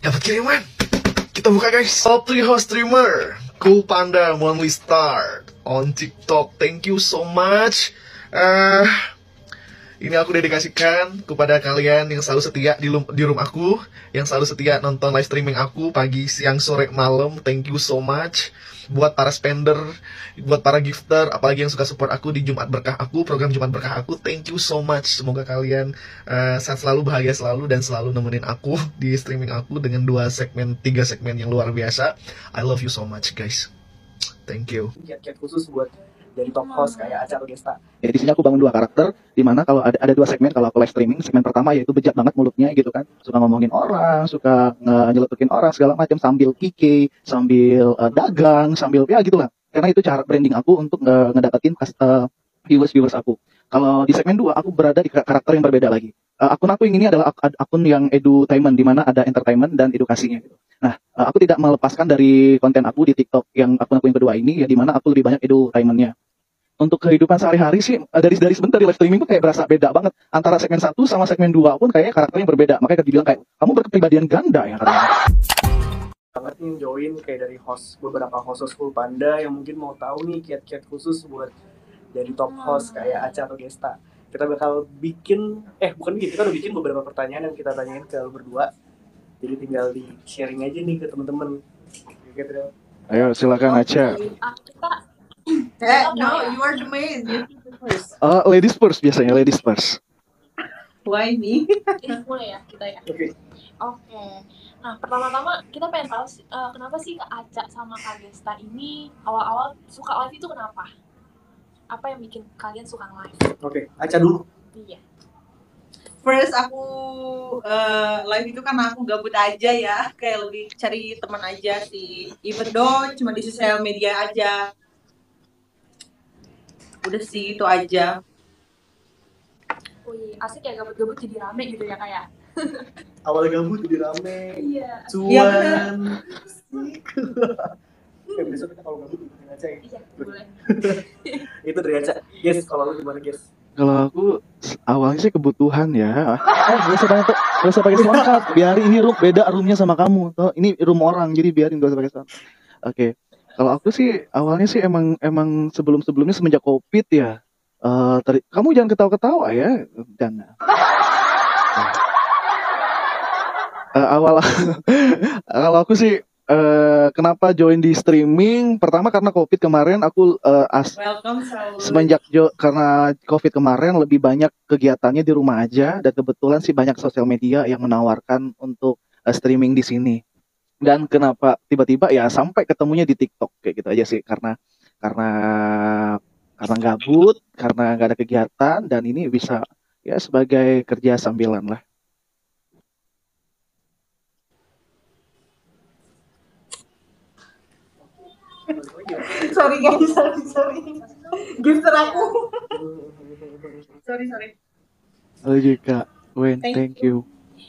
Dapat kiriman. Kita buka guys. Top 3 host streamer. Cool Panda Monthly Star on TikTok. Thank you so much. Ini aku dedikasikan kepada kalian yang selalu setia di room aku, yang selalu setia nonton live streaming aku pagi, siang, sore, malam. Thank you so much. Buat para spender, buat para gifter, apalagi yang suka support aku di Jumat Berkah aku, program Jumat Berkah aku. Thank you so much. Semoga kalian sehat selalu, bahagia selalu, dan selalu nemenin aku di streaming aku dengan 3 segmen yang luar biasa. I love you so much guys. Thank you. Kiat-kiat khusus buat jadi top host kayak Aca atau Gesta. Ya, di sini aku bangun 2 karakter, di mana kalau ada 2 segmen kalau aku live streaming. Segmen pertama yaitu bejat banget mulutnya gitu kan, suka ngomongin orang, suka nyeletukin orang segala macam sambil kike, sambil dagang, sambil ya gitulah. Karena itu cara branding aku untuk ngedapetin viewers aku. Kalau di segmen 2 aku berada di karakter yang berbeda lagi. Akun aku yang ini adalah akun yang edutainment, di mana ada entertainment dan edukasinya gitu. Nah, aku tidak melepaskan dari konten aku di TikTok yang akun-akun yang kedua ini, ya di mana aku lebih banyak edutainmentnya. Untuk kehidupan sehari-hari sih dari sebentar di live streaming tuh kayak berasa beda banget antara segmen 1 sama segmen 2 pun kayaknya karakternya berbeda. Makanya dibilang kayak kamu berkepribadian ganda ya katanya. Banget nih join kayak dari beberapa host Cool Panda yang mungkin mau tahu nih kiat-kiat khusus buat jadi top host kayak Aca atau Gesta. Kita bakal bikin kita udah bikin beberapa pertanyaan yang kita tanyain ke lu berdua. Jadi tinggal di sharing aja nih ke temen-temen. Gitu. Ayo silakan Aca. No, you are the main. First. Ladies first biasanya, ladies first. Why me? Mulai ya kita ya. Oke. Nah, pertama-tama kita pengen tahu kenapa sih Kak Aca sama Kak Gesta ini awal-awal suka live itu kenapa? Apa yang bikin kalian suka live? Oke, Aca dulu. Iya. First aku live itu karena aku gabut aja ya, kayak lebih cari teman aja sih. Even though cuma di sosial media aja. Udah sih itu aja. Wih, asik ya gabut-gabut jadi rame gitu ya kayak. Awal gabut jadi rame. Iya. Cuan. Besok kita kalau gabut bikin Aca ya. Iya, boleh. Itu dari Aca. Yes, kalau lu gimana, Guys? Kalau aku awalnya sih kebutuhan ya. Gak usah pakai semangat. Biarin ini roomnya sama kamu. Toh ini room orang, jadi biarin gak usah pakai semangat. Oke. Kalau aku sih awalnya sih emang sebelumnya semenjak COVID ya. Kamu jangan ketawa-ketawa ya, jangan. Kalau aku sih kenapa join di streaming? Pertama karena COVID kemarin aku karena COVID kemarin lebih banyak kegiatannya di rumah aja, dan kebetulan sih banyak sosial media yang menawarkan untuk streaming di sini. Dan kenapa tiba-tiba ya sampai ketemunya di TikTok kayak gitu aja sih, karena gabut, karena nggak ada kegiatan, dan ini bisa ya sebagai kerja sambilan lah. Sorry guys, sorry. Gifter aku. Sorry. Halo juga, Wen, thank you.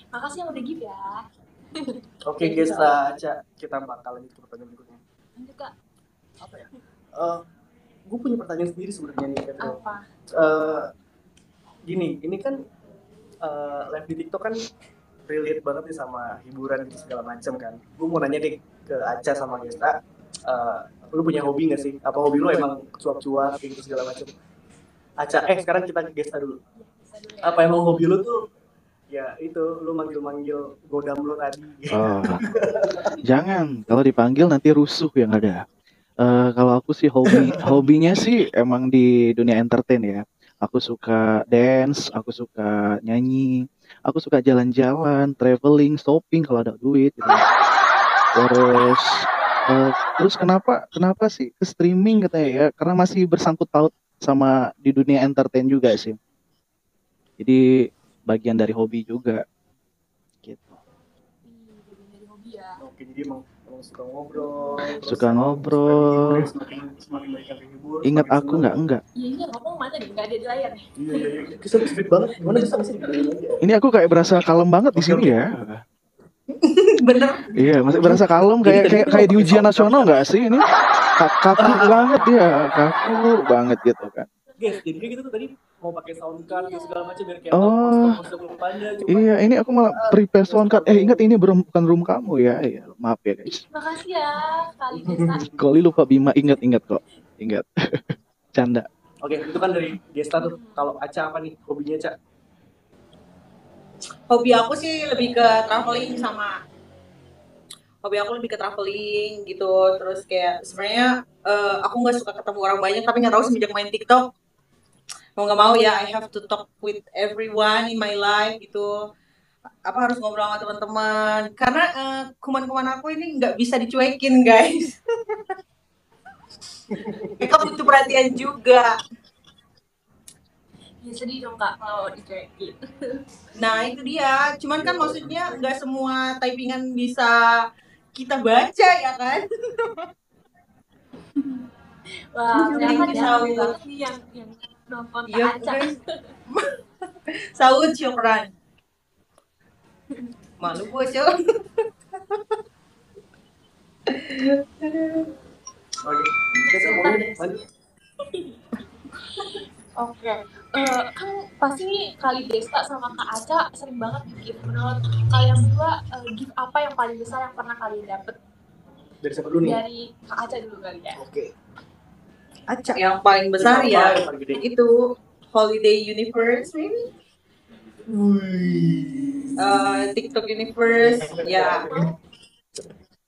Makasih yang udah give ya. Oke, Gesta, Aca, kita bakal lanjut ke pertanyaan berikutnya. Lanjut Kak. Apa ya? Gue punya pertanyaan sendiri sebenarnya nih. Apa? Gini, ini kan live di TikTok kan relate banget nih sama hiburan gitu segala macam kan. Gue mau nanya deh ke Aca sama Gesta, lu punya hobi nggak sih? Apa hobi lu emang cuap-cuap kayak gitu segala macam? Aca, sekarang kita ke Gesta dulu. Apa emang hobi lu tuh? Ya itu, lu manggil-manggil godam lu tadi. Oh, jangan, kalau dipanggil nanti rusuh yang ada. Kalau aku sih hobinya sih emang di dunia entertain ya. Aku suka dance, aku suka nyanyi, aku suka jalan-jalan, traveling, shopping kalau ada duit gitu. Terus kenapa sih ke streaming katanya ya? Karena masih bersangkut paut sama di dunia entertain juga sih. Jadi bagian dari hobi juga gitu. Bagian dari hobi ya. Oke, jadi emang suka ngobrol. Semakin banyak yang hibur. Ingat aku enggak? Iya, ini ngomong mana nih? Enggak ada di layar nih. Iya. Kita speed banget. Gimana bisa sih? Ini aku kayak berasa kalem banget di sini ya. Bener. Iya, masih berasa kalem kayak di ujian nasional enggak sih ini? Kaku banget ya, kaku banget gitu kan. Guys, jadi kayak gitu tuh tadi mau pakai sound card dan segala macam biar kayak Oh, poster depannya. Cuma iya, ini aku malah prepare sound card. Ingat ini bukan room kamu ya. Iya, maaf ya guys. Makasih ya, Kali Desa. Kali lupa Bima, ingat kok. Ingat. Canda. oke, itu kan dari Gesta tuh. Kalau Aca apa nih hobinya, Ca? Hobi aku sih lebih ke traveling sama hobi aku lebih ke traveling gitu. Terus kayak sebenarnya aku nggak suka ketemu orang banyak, tapi nggak tahu semenjak main TikTok mau nggak mau ya I have to talk with everyone in my life gitu. Apa harus ngobrol sama teman-teman karena kuman-kuman aku ini nggak bisa dicuekin guys. Mereka butuh perhatian juga. Ya sedih dong Kak kalau dicuekin. Nah itu dia, cuman kan maksudnya nggak semua typingan bisa kita baca ya kan. Wah, ternyata Thank you, jarang Saud. banget nih yang nonton Kak Iya Aca. guys. Saud syukran. Malu gue sih. Oke, Gesta boleh lanjut. Oke, kan pasti nih Kali Desta sama Kak Aca sering banget gift. Menurut kalian berdua, gift apa yang paling besar yang pernah kalian dapet? Dari siapa dulu nih? Dari Kak Aca dulu kali ya. Oke. Acak yang paling besar Apa ya yang paling gede? itu Holiday Universe maybe. TikTok Universe ya.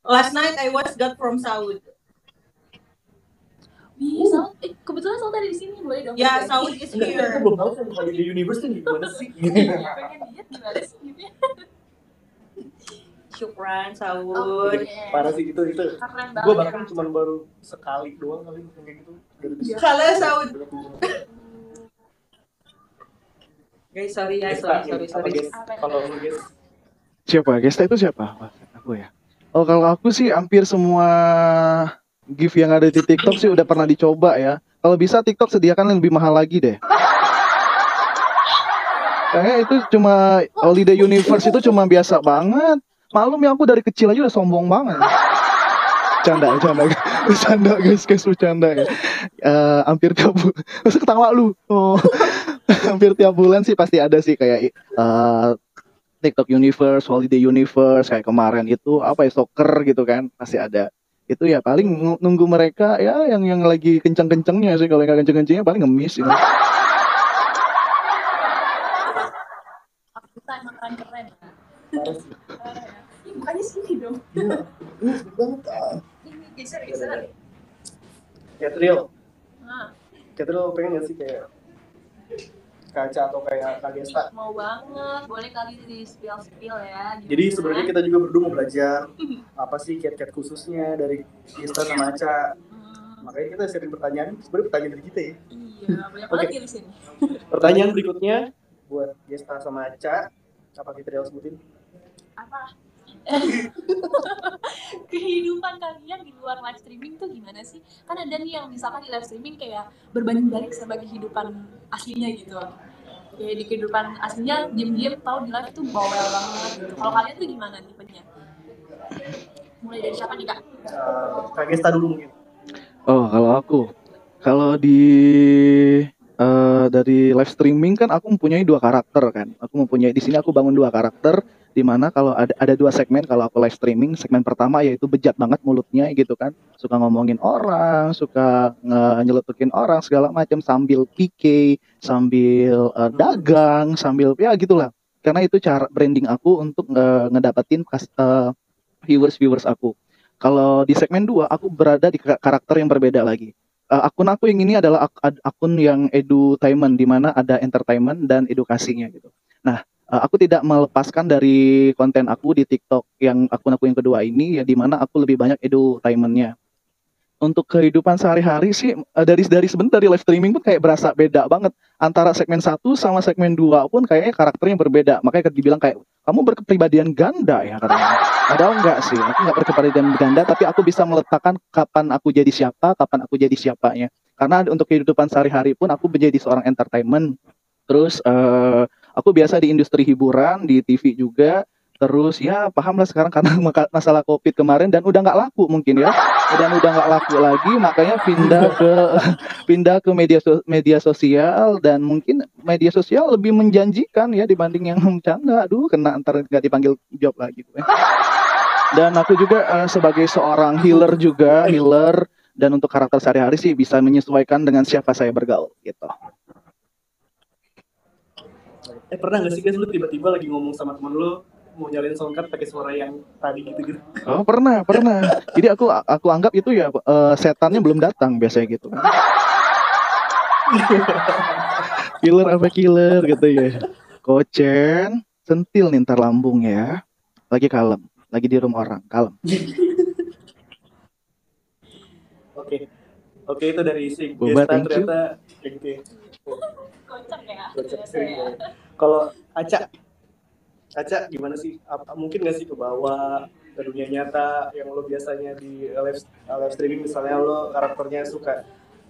Last night I watched God from Saud. Bisa, kebetulan Saud ada di sini, boleh dong? Ya berbagi? Saud is Enggak, kita here. belum tahu kan kalau di universe tuh gimana sih? Pengen lihat gimana sih giftnya. Syukran Saud. Oke. Parah sih itu. Keren banget. Gue bahkan cuma baru sekali doang kali kayak gitu. Salah Saud. Guys sorry ya sorry. Kalau lu guys, Siapa? Gesta itu siapa? Wah, aku ya. Oh, kalau aku sih hampir semua gift yang ada di TikTok sih udah pernah dicoba ya. Kalau bisa TikTok sediakan yang lebih mahal lagi deh. Kayaknya itu cuma Holiday Universe itu cuma biasa banget. Malum ya aku dari kecil aja udah sombong banget. Bercanda guys, bercanda ya. Hampir tiap bulan, masa ketawa lu? Oh, hampir tiap bulan sih pasti ada sih kayak TikTok Universe, Holiday Universe kayak kemarin itu apa ya soccer gitu kan pasti ada. Itu ya paling nunggu mereka ya yang lagi kenceng-kencengnya sih, kalau nggak kenceng-kencengnya paling ngemis gitu. Kita emang keren. parah sih. Ih, bukannya sini dong. Banget. Ini geser. Catriel Nah, pengen nggak sih kayak Kaca atau kayak Kak Gesta? mau banget. Boleh kali di spill ya. Jadi sebenarnya kita juga berdua mau belajar apa sih kiat-kiat khususnya dari Gesta sama Aca. Makanya kita siapin pertanyaan, sebenarnya pertanyaan dari kita ya. Iya, banyak banget di sini. Pertanyaan berikutnya buat Gesta sama Aca, apa kita sebutin? Apa? Kehidupan kalian di luar live streaming tuh gimana sih? Kan ada nih yang misalkan di live streaming kayak berbanding balik sama kehidupan aslinya gitu. Kayak di kehidupan aslinya diem-diem tahu di live tuh bawel banget gitu. Kalau kalian tuh gimana tipenya? Mulai dari siapa nih Kak? Kak Gesta dulu mungkin. Oh, kalau dari live streaming kan aku mempunyai 2 karakter kan. Di sini aku bangun 2 karakter di mana kalau ada 2 segmen kalau aku live streaming. Segmen pertama yaitu bejat banget mulutnya gitu kan. Suka ngomongin orang, suka nyeletukin orang segala macam sambil PK, sambil dagang, sambil ya gitulah. Karena itu cara branding aku untuk ngedapetin viewers aku. Kalau di segmen 2 aku berada di karakter yang berbeda lagi. Akun aku yang ini adalah akun yang edutainment, di mana ada entertainment dan edukasinya gitu. Nah, aku tidak melepaskan dari konten aku di TikTok yang akun aku yang kedua ini ya, di mana aku lebih banyak edutainmentnya. Untuk kehidupan sehari-hari sih dari sebentar di live streaming pun kayak berasa beda banget antara segmen 1 sama segmen 2 pun kayaknya karakternya berbeda. Makanya dibilang kayak kamu berkepribadian ganda ya katanya. Padahal enggak sih, aku enggak berkepribadian ganda, tapi aku bisa meletakkan kapan aku jadi siapa, kapan aku jadi siapanya. Karena untuk kehidupan sehari-hari pun aku menjadi seorang entertainment. Terus aku biasa di industri hiburan, di TV juga. Terus ya paham lah sekarang karena masalah COVID kemarin dan udah nggak laku mungkin ya. dan udah nggak laku lagi, makanya pindah ke media sosial, dan mungkin media sosial lebih menjanjikan ya dibanding yang bercanda. Aduh, kena ntar nggak dipanggil job lagi gue. Dan aku juga sebagai seorang healer, dan untuk karakter sehari-hari sih bisa menyesuaikan dengan siapa saya bergaul gitu. Pernah nggak sih guys lu tiba-tiba lagi ngomong sama temen lu mau nyalain soundcard pakai suara yang tadi gitu? Oh, pernah. Jadi aku anggap itu ya setannya belum datang biasanya gitu kan. Killer gitu ya. Kocen, sentil nih ntar lambung ya. Lagi kalem, lagi di rumah orang, kalem. Oke, itu dari si Boba, Gesta thank you. ternyata kayak gitu ya. Kocak ya. Kocak Biasa sering ya. ya. Kalau Aca gimana sih? Mungkin nggak sih ke bawah ke dunia nyata yang lo biasanya di live streaming, misalnya lo karakternya suka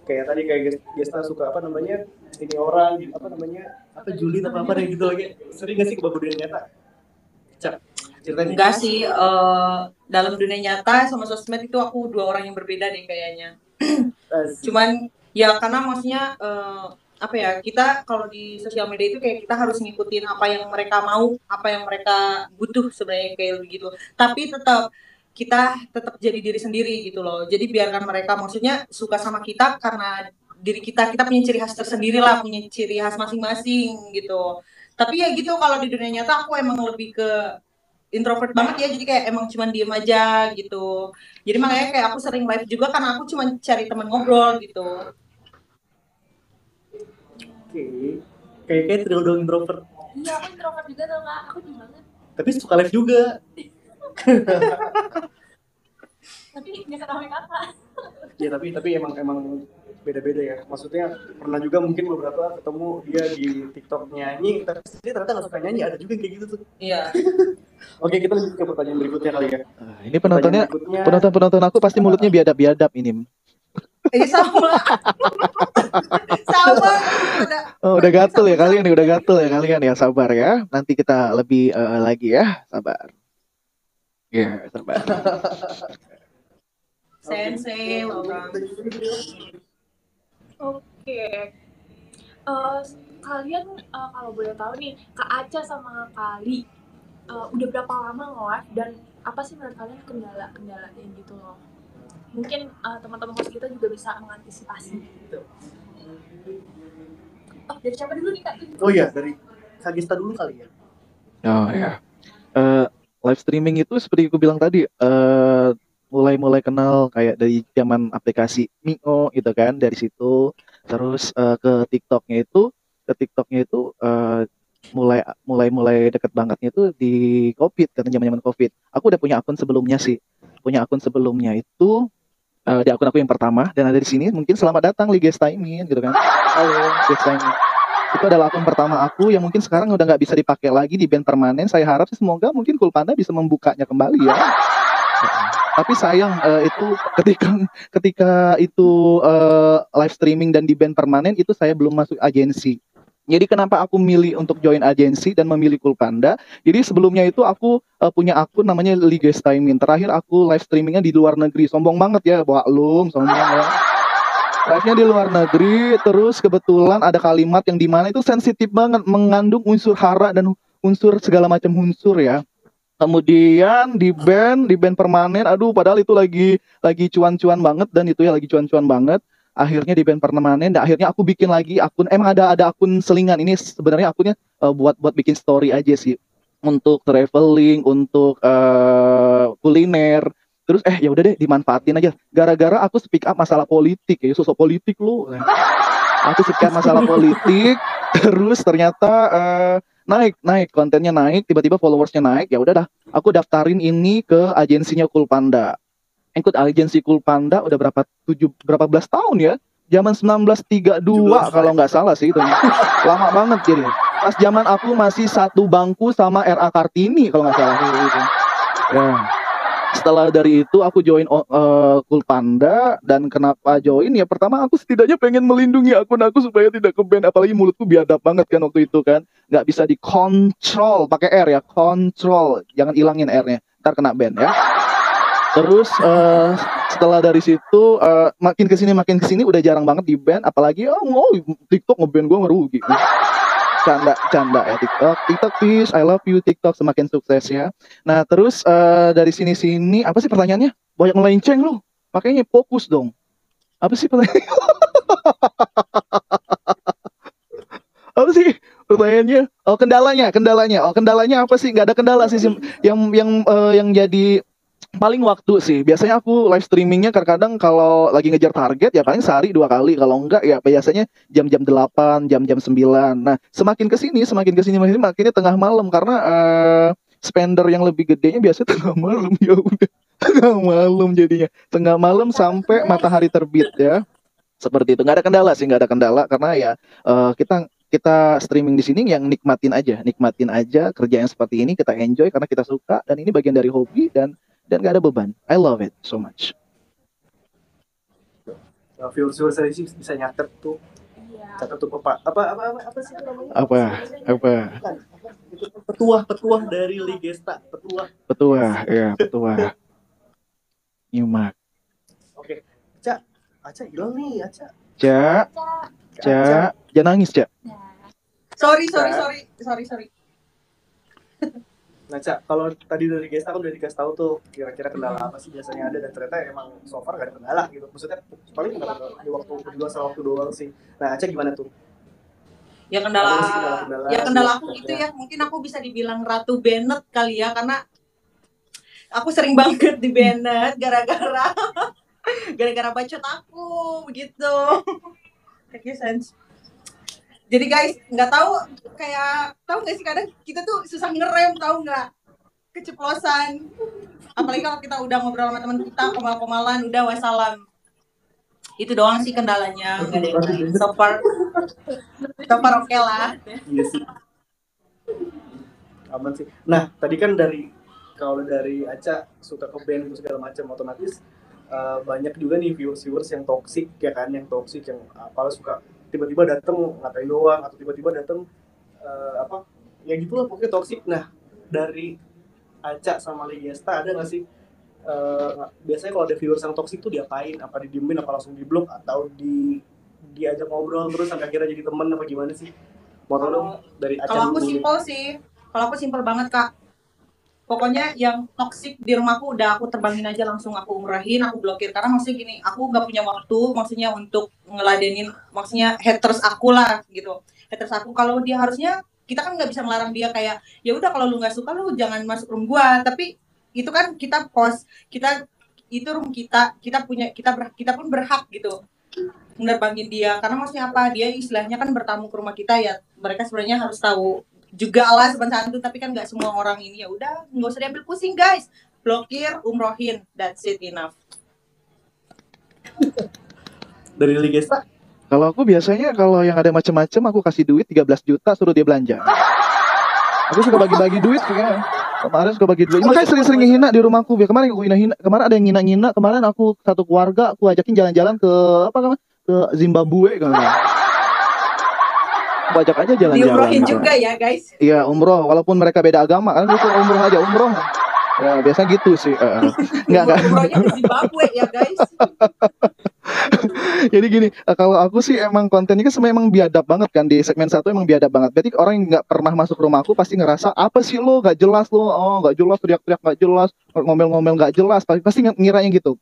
kayak tadi kayak Gesta suka apa namanya ini orang apa namanya apa Juli apa gitu lagi, sering nggak sih ke bawah dunia nyata? Aca, ceritain. Enggak sih, dalam dunia nyata sama sosmed itu aku dua orang yang berbeda deh kayaknya. Cuman ya karena maksudnya apa ya, kita kalau di sosial media itu kayak kita harus ngikutin apa yang mereka mau, apa yang mereka butuh sebenarnya kayak begitu. Tapi kita tetap jadi diri sendiri gitu loh. Jadi biarkan mereka maksudnya suka sama kita karena diri kita punya ciri khas tersendiri lah, punya ciri khas masing-masing gitu. Tapi ya gitu, kalau di dunia nyata aku emang lebih ke introvert banget ya, jadi kayak emang cuman diem aja gitu. Jadi makanya kayak aku sering live juga karena aku cuman cari teman ngobrol gitu. Oke. Kayak terlalu introvert. Iya, aku introvert juga tau nggak? Aku juga banget. Tapi suka live juga. Tapi nggak kenal kakak. Ya tapi emang beda-beda ya. Maksudnya pernah juga mungkin beberapa ketemu dia di TikTok nyanyi, tapi dia ternyata nggak suka nyanyi. Ada juga yang kayak gitu tuh. Iya. Oke, kita lanjut ke pertanyaan berikutnya kali ya. Ini penonton aku pasti mulutnya biadab ini. Ini sama. Sama. Oh, udah gatel ya kalian, ya, sabar ya. Nanti kita lebih lagi ya, sabar. Ya, sabar. Sensei, welcome. Oke. Kalian kalau boleh tahu nih, Kak Aca sama Kak Ali udah berapa lama nge-live dan apa sih menurut kalian kendala-kendalanya gitu loh? Mungkin teman-teman host kita juga bisa mengantisipasi gitu. Oh, dari siapa dulu nih Kak? Oh iya, dari Kak Gesta dulu kali ya. Oh ya. Live streaming itu seperti aku bilang tadi, mulai kenal kayak dari zaman aplikasi Mio gitu kan, dari situ terus ke TikToknya itu mulai deket bangetnya itu di COVID, karena zaman COVID. Aku udah punya akun sebelumnya itu di akun aku yang pertama, dan ada di sini mungkin selamat datang Li Gestaimin gitu kan. Halo Gestaimin. Itu adalah akun pertama aku yang mungkin sekarang udah nggak bisa dipakai lagi, di ban permanen. Saya harap sih semoga mungkin Coolpanda bisa membukanya kembali ya. Tapi sayang itu ketika itu live streaming dan di ban permanen itu saya belum masuk agensi. Jadi kenapa aku milih untuk join agensi dan memilih Coolpanda? Jadi sebelumnya itu aku punya akun namanya Li Gestaimin. Terakhir aku live streamingnya di luar negeri. Sombong banget ya, Baklum, sombong ya. Live-nya di luar negeri, terus kebetulan ada kalimat yang dimana itu sensitif banget, mengandung unsur hara dan unsur segala macam unsur ya. Kemudian di ban permanen. Aduh, padahal itu lagi cuan-cuan banget, dan itu ya lagi cuan-cuan banget. Akhirnya di ban permanen, dan akhirnya aku bikin lagi akun. Emang ada akun selingan. Ini sebenarnya akunnya buat bikin story aja sih, untuk traveling, untuk kuliner. Terus ya udah deh dimanfaatin aja. Gara-gara aku speak up masalah politik ya, sosok politik lu. Aku speak up masalah politik, terus ternyata naik kontennya naik, tiba-tiba followersnya naik. Ya udah dah, aku daftarin ini ke agensinya Coolpanda. Ikut agensi Coolpanda udah berapa belas tahun ya? Zaman 1932 kalau nggak salah sih itu. Lama banget jadi. Pas zaman aku masih satu bangku sama R.A. Kartini kalau nggak salah gitu. Ya. Setelah dari itu aku join Coolpanda. Dan kenapa join ya, pertama aku setidaknya pengen melindungi akun aku supaya tidak ke-ban. Apalagi mulutku biadab banget kan waktu itu kan, nggak bisa dikontrol, pakai R ya, kontrol, jangan ilangin R-nya, ntar kena ban ya. Terus setelah dari situ makin kesini udah jarang banget di ban, apalagi TikTok nge-ban gue ngerugi. Canda ya TikTok please, I love you TikTok, semakin sukses ya. Nah terus dari sini apa sih pertanyaannya? Banyak melenceng lu, makanya fokus dong. Apa sih pertanyaannya? Apa sih pertanyaannya? Oh kendalanya apa sih? Nggak ada kendala sih yang jadi paling waktu sih. Biasanya aku live streamingnya kadang-kadang kalau lagi ngejar target ya paling sehari 2 kali, kalau enggak ya biasanya jam-jam 8, jam-jam 9. Nah semakin kesini makinnya tengah malam karena spender yang lebih gedenya biasanya tengah malam. Ya udah tengah malam jadinya, tengah malam sampai matahari terbit ya. Seperti itu, nggak ada kendala karena ya kita streaming di sini yang nikmatin aja kerja yang seperti ini, kita enjoy karena kita suka dan ini bagian dari hobi dan nggak ada beban. I love it so much. Viewers saya sih bisa nyatet tuh. Iya. Catat tuh apa sih namanya? Apa? Bukan, itu petuah dari Ligesta, Petua. Nyimak. Oke. Aca hilang nih, Aca. Jangan nangis, Cak. Nah, Sorry. Nah, Cak, kalau tadi dari Gesta kan udah dikasih tahu tuh kira-kira kendala apa sih biasanya ada, dan ternyata emang so far gak ada kendala gitu. Maksudnya paling kendala di waktu berdua sama waktu doang sih. Nah, Aca gimana tuh? Ya kendala aku gitu ya. Mungkin aku bisa dibilang Ratu Bennett kali ya, karena aku sering banget di Bennett gara-gara bacot aku begitu. Make sense. Jadi guys, nggak tahu nggak sih kadang kita tuh susah ngerem, tahu nggak? Keceplosan. Apalagi kalau kita udah ngobrol sama teman kita, komal-komalan, udah wassalam. Itu doang sih kendalanya. Nggak ada yang lain. So far oke lah. Iya sih. Aman sih. Nah, tadi kan kalau dari Aca suka ke band itu segala macam, otomatis banyak juga nih viewers yang toxic ya kan, yang apalah suka tiba-tiba datang ngatain doang, atau tiba-tiba datang ya gitulah pokoknya toxic. Nah, dari Aca sama Ligesta ada nggak sih biasanya kalau ada viewers yang toxic tuh diapain? Apa didiemin, apa langsung diblok, atau diajak ngobrol terus sampai akhirnya jadi teman, apa gimana sih? Mau tahu dong dari Aca. Kalau aku simpel banget Kak. Pokoknya yang toxic di rumahku udah aku terbangin aja, langsung aku umrahin, aku blokir. Karena maksudnya gini, aku nggak punya waktu maksudnya untuk ngeladenin maksudnya haters aku lah gitu. Haters aku, kalau dia harusnya kita kan nggak bisa melarang dia kayak ya udah kalau lu nggak suka lu jangan masuk room gua, tapi itu kan kita post, itu room kita pun berhak gitu menerbangin dia, karena maksudnya apa, dia istilahnya kan bertamu ke rumah kita ya, mereka sebenarnya harus tahu juga lah sopan santun, tapi kan nggak semua orang ini, ya udah nggak usah diambil pusing guys, blokir, umrohin, that's it, enough. Dari Ligesta? Kalau aku biasanya kalau yang ada macam-macam aku kasih duit 13 juta suruh dia belanja. Aku suka bagi-bagi duit ya. Kemarin suka bagi duit. Makanya sering-sering ngehina di rumahku. Kemarin aku hina-hina. Kemarin ada yang ngina-ngina. Kemarin aku satu keluarga aku ajakin jalan-jalan ke ke Zimbabwe kan. Aku ajak aja jalan-jalan. Diumrohin juga ya guys. Iya, umroh walaupun mereka beda agama kan, itu umroh aja umroh. Ya biasa gitu sih. Enggak. Umrohnya ke Zimbabwe ya guys. Jadi gini, kalau aku sih emang kontennya kan emang biadab banget kan, di segmen 1 emang biadab banget. Berarti orang yang nggak pernah masuk rumah aku pasti ngerasa apa sih lo, nggak jelas lo, nggak jelas, teriak-teriak nggak jelas, ngomel-ngomel nggak jelas, pasti ngiranya gitu.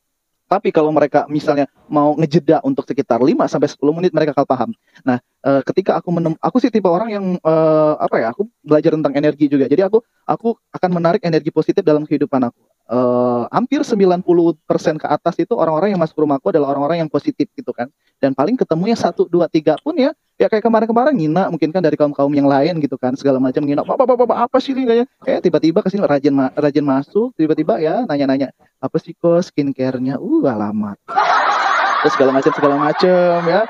Tapi kalau mereka misalnya mau ngejeda untuk sekitar 5-10 menit mereka akan paham. Nah, ketika aku sih tipe orang yang aku belajar tentang energi juga. Jadi aku akan menarik energi positif dalam kehidupan aku. Hampir 90% ke atas itu orang-orang yang masuk rumahku adalah orang-orang yang positif gitu kan. Dan paling ketemunya 1, 2, 3 pun ya kayak kemarin-kemarin ngina mungkin kan dari kaum-kaum yang lain gitu kan, segala macam ngina. Apa sih ini kayaknya? Tiba-tiba kesini rajin masuk, tiba-tiba ya nanya-nanya, apa sih kok skincare-nya? Alamat. Terus segala macam ya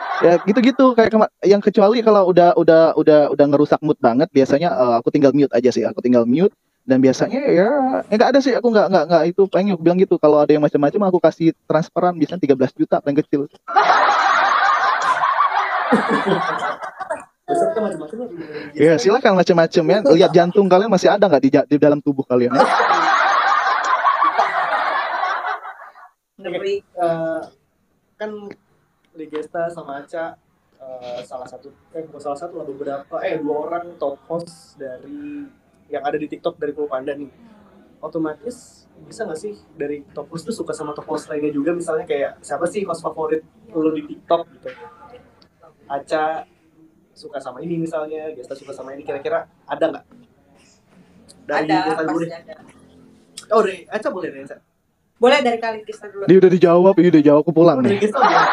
gitu-gitu kayak yang kecuali kalau udah ngerusak mood banget, biasanya aku tinggal mute aja sih, dan biasanya ya nggak ada sih, aku nggak itu pengen aku bilang gitu, kalau ada yang macam-macam aku kasih transferan biasanya 13 juta paling kecil. Ya silakan macam-macam ya, lihat jantung kalian masih ada nggak di dalam tubuh kalian ya? Ngeri. Kan Ligesta sama Aca bukan salah satu lah, beberapa dua orang top host dari yang ada di TikTok dari Pulau Panda nih. Otomatis bisa nggak sih dari top host tuh suka sama top host lainnya juga, misalnya kayak siapa sih host favorit lu di TikTok gitu? Aca suka sama ini misalnya, Gesta suka sama ini, kira-kira ada nggak? Dari Ada, Gesta dulu pasti deh. ada. Oh, dari Aca boleh deh, Aca. Boleh dari kali Gesta dulu. Dia udah dijawab, aku pulang Oh, dari nih. Gesta boleh.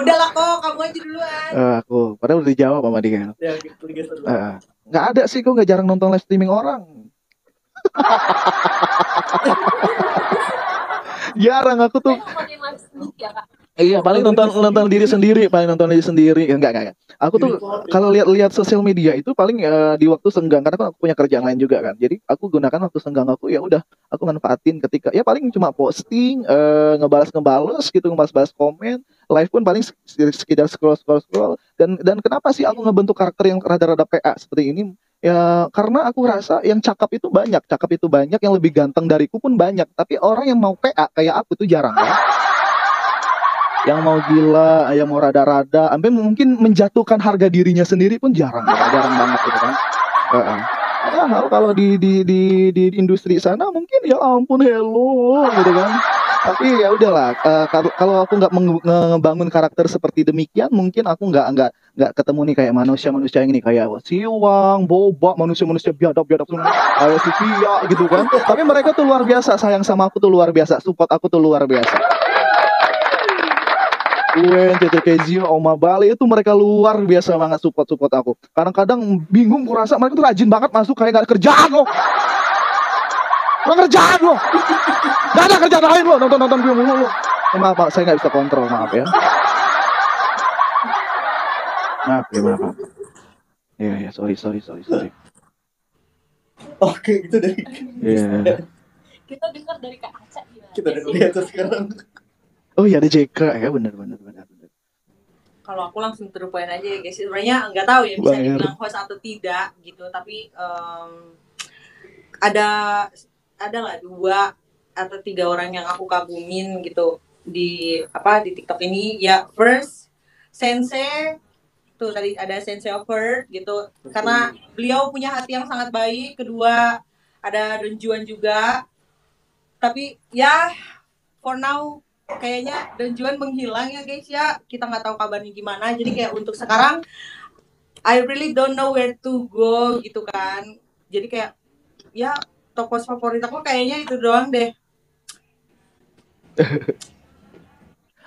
Udah lah kok, kamu aja duluan. Aku padahal udah dijawab sama dia. Ya, dari Gesta dulu. Nggak ada sih, kok nggak jarang nonton live streaming orang. Jarang aku tuh. Saya nontonin live streaming ya kak. Iya, paling nonton diri sendiri, Enggak. Aku tuh kalau lihat sosial media itu paling di waktu senggang, karena kan aku punya kerjaan lain juga kan. Jadi aku gunakan waktu senggang aku, ya udah aku manfaatin ketika ya paling cuma posting, ngebalas gitu, ngebalas komen, live pun paling sekedar scroll dan kenapa sih aku ngebentuk karakter yang rada-rada PA seperti ini? Ya karena aku rasa yang cakep itu banyak, yang lebih ganteng dariku pun banyak, tapi orang yang mau PA kayak aku tuh jarang kan. Yang mau gila, yang mau rada-rada, sampai mungkin menjatuhkan harga dirinya sendiri pun jarang banget gitu kan. Padahal kalau di industri sana mungkin ya ampun hello gitu kan. Tapi ya udahlah, kalau aku nggak ngebangun karakter seperti demikian, mungkin aku nggak ketemu nih kayak manusia yang ini, kayak Siwang, Boba, manusia biadab semua, kayak Sofia gitu kan. Tapi mereka tuh luar biasa, sayang sama aku tuh luar biasa, support aku tuh luar biasa. Cece Kezio, Oma Bale itu mereka luar biasa banget support aku. Kadang-kadang bingung, kurasa mereka tuh rajin banget masuk, kayak gak ada kerjaan loh. Gak ada kerjaan lain loh, nonton gue mulu. Maaf Pak, saya gak bisa kontrol, maaf ya. Maaf. Ya, sorry. Oke, itu dari Iya. Kita dengar dari Kak Aca gimana? kita dari atas sekarang. Oh iya, ada JK ya, benar. Kalau aku langsung to the point aja ya guys. Sebenarnya nggak tahu ya bisa dibilang host atau tidak gitu, tapi ada lah 2 atau 3 orang yang aku kagumin gitu di TikTok ini. Ya first Sensei tuh, tadi ada Sensei of Heart gitu, karena beliau punya hati yang sangat baik. Kedua ada Donjuan juga, tapi ya for now kayaknya Donjuan menghilang ya guys ya, kita nggak tahu kabarnya gimana. Jadi kayak untuk sekarang I really don't know where to go gitu kan. Jadi kayak ya toko favorit aku kayaknya itu doang deh.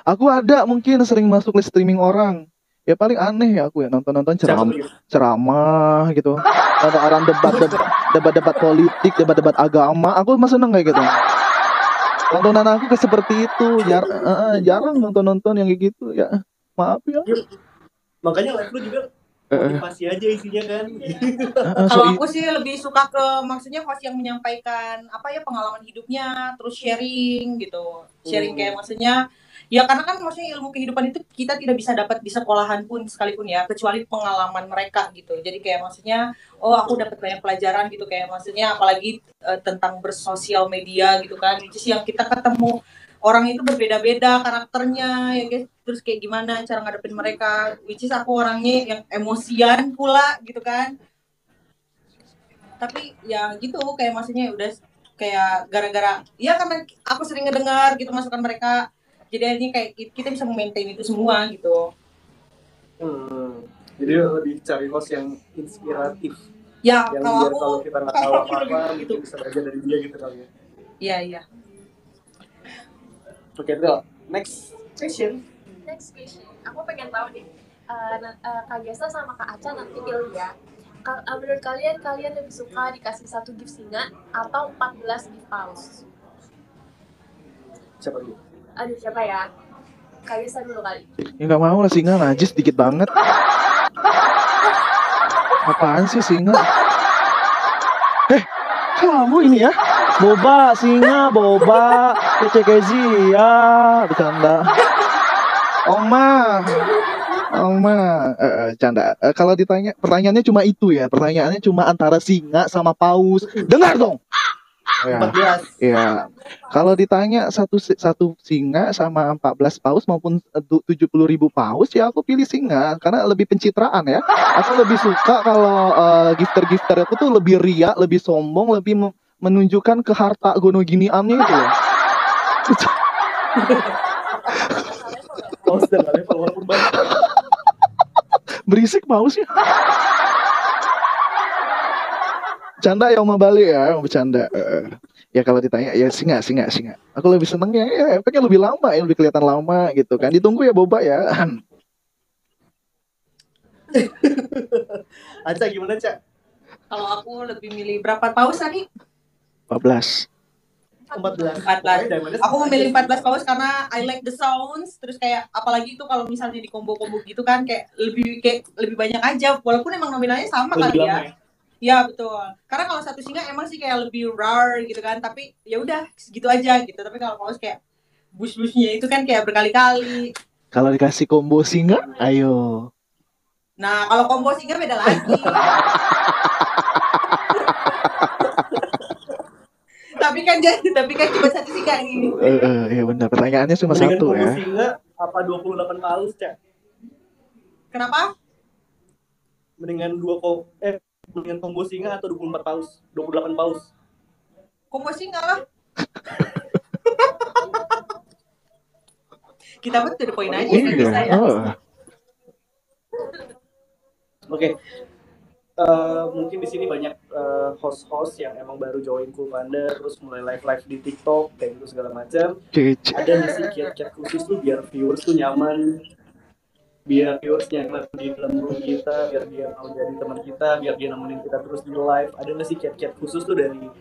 Aku ada mungkin sering masuk live streaming orang. Ya paling aneh ya aku ya, nonton ceramah gitu. Ada orang debat politik, debat agama. Aku mah seneng kayak gitu. Tontonan aku kayak seperti itu, jarang nonton yang kayak gitu ya. Maaf ya. Makanya live lu juga motivasi aja isinya kan. Kalau aku sih lebih suka ke maksudnya host yang menyampaikan pengalaman hidupnya, terus sharing gitu. Sharing kayak maksudnya ya karena kan maksudnya ilmu kehidupan itu kita tidak bisa dapat di sekolahan pun sekalipun ya, kecuali pengalaman mereka gitu. Jadi kayak maksudnya aku dapat banyak pelajaran gitu, kayak maksudnya apalagi tentang bersosial media gitu kan. Which is yang kita ketemu orang itu berbeda-beda karakternya ya guys, terus kayak gimana cara ngadepin mereka, which is aku orangnya yang emosian pula gitu kan. Tapi ya gitu, kayak maksudnya udah kayak gara-gara ya karena aku sering ngedengar gitu masukan mereka, jadi ini kayak kita bisa memaintain itu semua gitu. Jadi lebih cari host yang inspiratif ya, yang kalau kita nggak tahu apa-apa gitu bisa belajar dari dia gitu kali ya. Iya. Oke, Del. Next question. Aku pengen tahu nih, Kak Gesta sama Kak Aca nanti pilih ya. Menurut kalian lebih suka dikasih 1 gift singa atau 14 gift paus? Siapa dulu? Aduh, siapa ya? Kak Gesta dulu kali. Ya nggak mau lah, singa najis dikit banget. Apaan sih singa? Kamu ini ya? Boba, Cece Kezia, bercanda. Oma, canda. Kalau ditanya, pertanyaannya cuma itu ya. Pertanyaannya cuma antara singa sama paus. Dengar dong. Ya, 14. ya. Kalau ditanya satu singa sama 14 paus maupun 70.000 paus, ya aku pilih singa karena lebih pencitraan ya. Aku lebih suka kalau gifter-gifter aku tuh lebih ria, lebih sombong, lebih menunjukkan ke harta gono-giniannya itu loh. Paus dan level walaupun banyak. Berisik pausnya. Canda ya Oma Bali ya, bercanda. Ya kalau ditanya ya singa. Aku lebih senengnya ya efeknya lebih lama ya, lebih kelihatan lama gitu kan. Ditunggu ya Boba ya. Aca gimana, Cak? Kalau aku lebih milih berapa paus tadi? 14. 14. 14. Diamondnya Aku sama memilih aja 14 paus karena I like the sounds. Terus kayak apalagi itu kalau misalnya di combo-combo gitu kan kayak lebih banyak aja. Walaupun emang nominalnya sama sih. Lebih kali lama ya. ya. Ya betul. Karena kalau satu singa emang sih kayak lebih rare gitu kan. Tapi ya udah segitu aja gitu. Tapi kalau paus kayak bush-bushnya itu kan kayak berkali-kali. Kalau dikasih combo singa, ayo. Nah kalau combo singa beda lagi. tapi kan cuma satu singa nih. Ya benar. Pertanyaannya cuma Mendingan satu combo ya. singa apa 28 paus, Cak? Kenapa? Mendingan mendingan combo singa atau 24 paus? 28 paus. Combo singa lah. Kita buat to the point aja Iya. bisa ya. Oke. Mungkin di sini banyak host-host yang emang baru join Cool Panda, terus mulai live di TikTok kayak gitu segala macam. Kece. Ada nggak sih kiat-kiat khusus tuh biar viewers tuh nyaman, biar viewers nyaman di dalam room kita, biar dia mau jadi teman kita, biar dia nemenin kita terus di live. Ada nggak sih kiat-kiat khusus tuh dari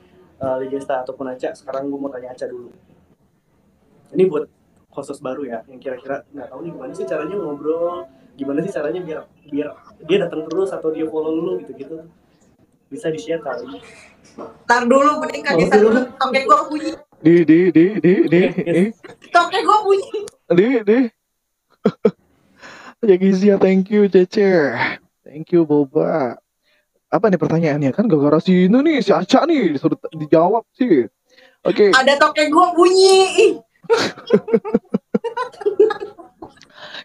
Ligesta ataupun Aca? Sekarang gue mau tanya Aca dulu. Ini buat host baru ya, yang kira-kira nggak tahu nih gimana sih caranya ngobrol, gimana sih caranya biar dia datang terus atau dia follow lu gitu-gitu. Bisa di-share kali. Tar dulu, mending kagetan dulu. Tokek gua bunyi. Tokek gua bunyi. Ya Gizia, thank you Cece. Thank you Boba. Apa nih pertanyaannya kan gara-gara si ini nih, si Aca nih disuruh dijawab sih. Oke. Ada tokek gua bunyi.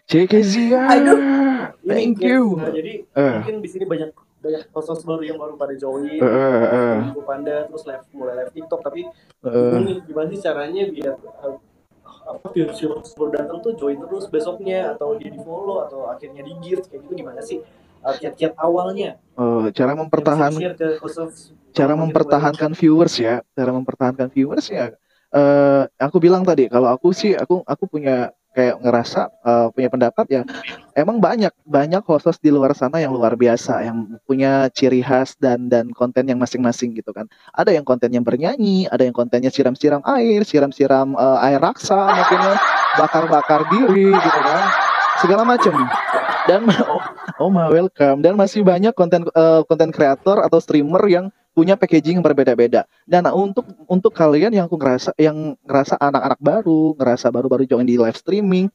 Cece Zia. Thank you. Nah, jadi mungkin di sini banyak host baru yang baru pada join, Cool Panda, terus mulai live TikTok, tapi gimana sih caranya biar viewers baru datang tuh join terus besoknya atau dia di follow atau akhirnya di gift kayak gitu, gimana sih kiat-kiat awalnya? Cara mempertahankan viewers ya, aku bilang tadi kalau aku punya kayak ngerasa punya pendapat ya, emang banyak host di luar sana yang luar biasa, yang punya ciri khas dan konten yang masing-masing gitu kan. Ada yang kontennya bernyanyi, ada yang kontennya siram-siram air raksa, mungkin bakar diri gitu kan, segala macam. Dan welcome. Dan masih banyak konten kreator atau streamer yang punya packaging yang berbeda-beda. Dan untuk kalian yang ngerasa anak-anak baru, baru join di live streaming,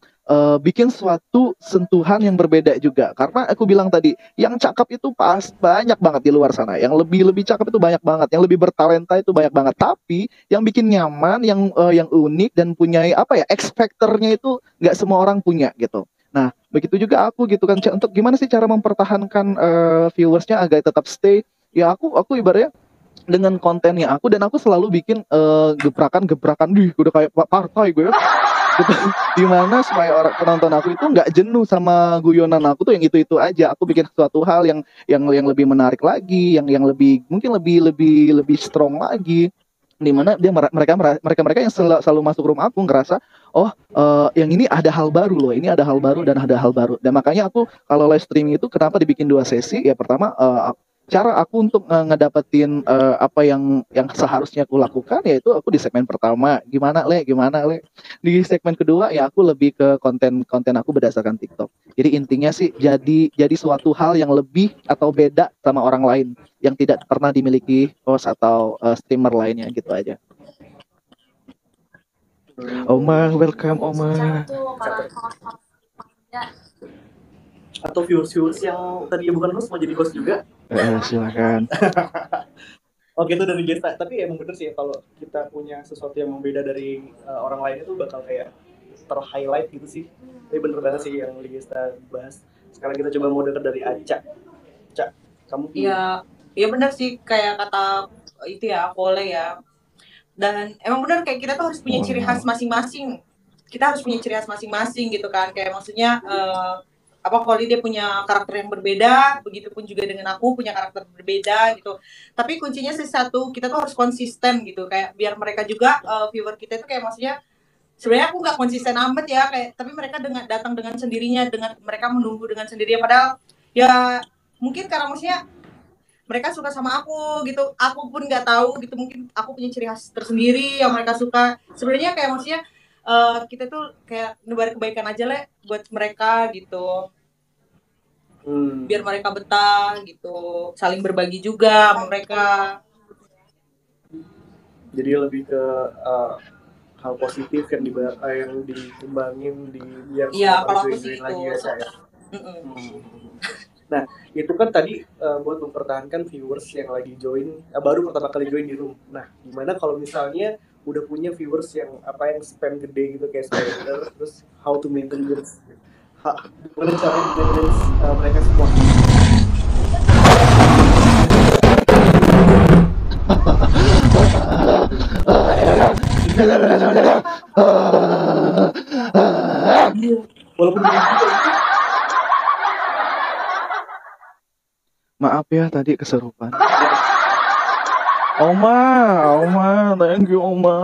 bikin suatu sentuhan yang berbeda juga. Karena aku bilang tadi, yang cakep itu banyak banget di luar sana. Yang lebih cakep itu banyak banget, yang lebih bertalenta itu banyak banget. Tapi yang bikin nyaman, yang unik dan punya X factor-nya itu nggak semua orang punya gitu. Nah, begitu juga aku gitu kan. Untuk gimana sih cara mempertahankan viewersnya agar tetap stay? Ya aku ibaratnya dengan kontennya aku, dan aku selalu bikin gebrakan udah kayak partai gue ya. Gitu. Dimana supaya penonton aku itu nggak jenuh sama guyonan aku tuh yang itu aja. Aku bikin suatu hal yang lebih menarik lagi, yang mungkin lebih strong lagi. Dimana mereka yang selalu masuk room aku ngerasa yang ini ada hal baru loh, dan makanya aku kalau live streaming itu kenapa dibikin 2 sesi ya. Pertama, cara aku untuk ngedapetin apa yang seharusnya aku lakukan, yaitu aku di segmen pertama gimana le, di segmen kedua ya aku lebih ke konten aku berdasarkan TikTok. Jadi intinya sih jadi suatu hal yang lebih atau beda sama orang lain yang tidak pernah dimiliki host atau streamer lainnya, gitu aja. Oma, welcome Oma. Atau viewers yang tadinya bukan host mau jadi host juga? Silakan. Oke, itu dari Gesta. Tapi emang bener sih ya, kalau kita punya sesuatu yang berbeda dari orang lain itu bakal kayak ter-highlight gitu sih. Tapi bener banget sih yang Gesta bahas. Sekarang kita coba mau denger dari Aca. Aca, kamu Iya, iya benar sih kayak kata itu ya, Pole ya. Dan emang benar kayak kita tuh harus punya ciri khas masing-masing. Kita harus punya ciri khas masing-masing gitu kan. Kayak maksudnya apa kalau dia punya karakter yang berbeda, begitupun juga dengan aku punya karakter berbeda gitu. Tapi kuncinya sih satu, kita tuh harus konsisten gitu. Kayak biar mereka juga viewer kita itu kayak maksudnya sebenarnya aku nggak konsisten amat ya kayak tapi mereka datang dengan sendirinya dengan mereka menunggu dengan sendirinya padahal ya mungkin karena maksudnya mereka suka sama aku gitu aku pun nggak tahu gitu mungkin aku punya ciri khas tersendiri yang mereka suka sebenarnya kayak maksudnya kita tuh kayak nebar kebaikan aja lah buat mereka gitu biar mereka betah gitu saling berbagi juga sama mereka jadi lebih ke hal positif yang dikembangin biar ya semua kalau orang aku sih join lagi ya itu saya. Nah itu kan tadi buat mempertahankan viewers yang lagi join baru pertama kali join di room. Nah gimana kalau misalnya udah punya viewers yang spam gede gitu kayak spammer, terus how to maintain viewers, gimana cara maintenance mereka semua? Walaupun begitu Maaf ya tadi keserupan. Oma, thank you Oma.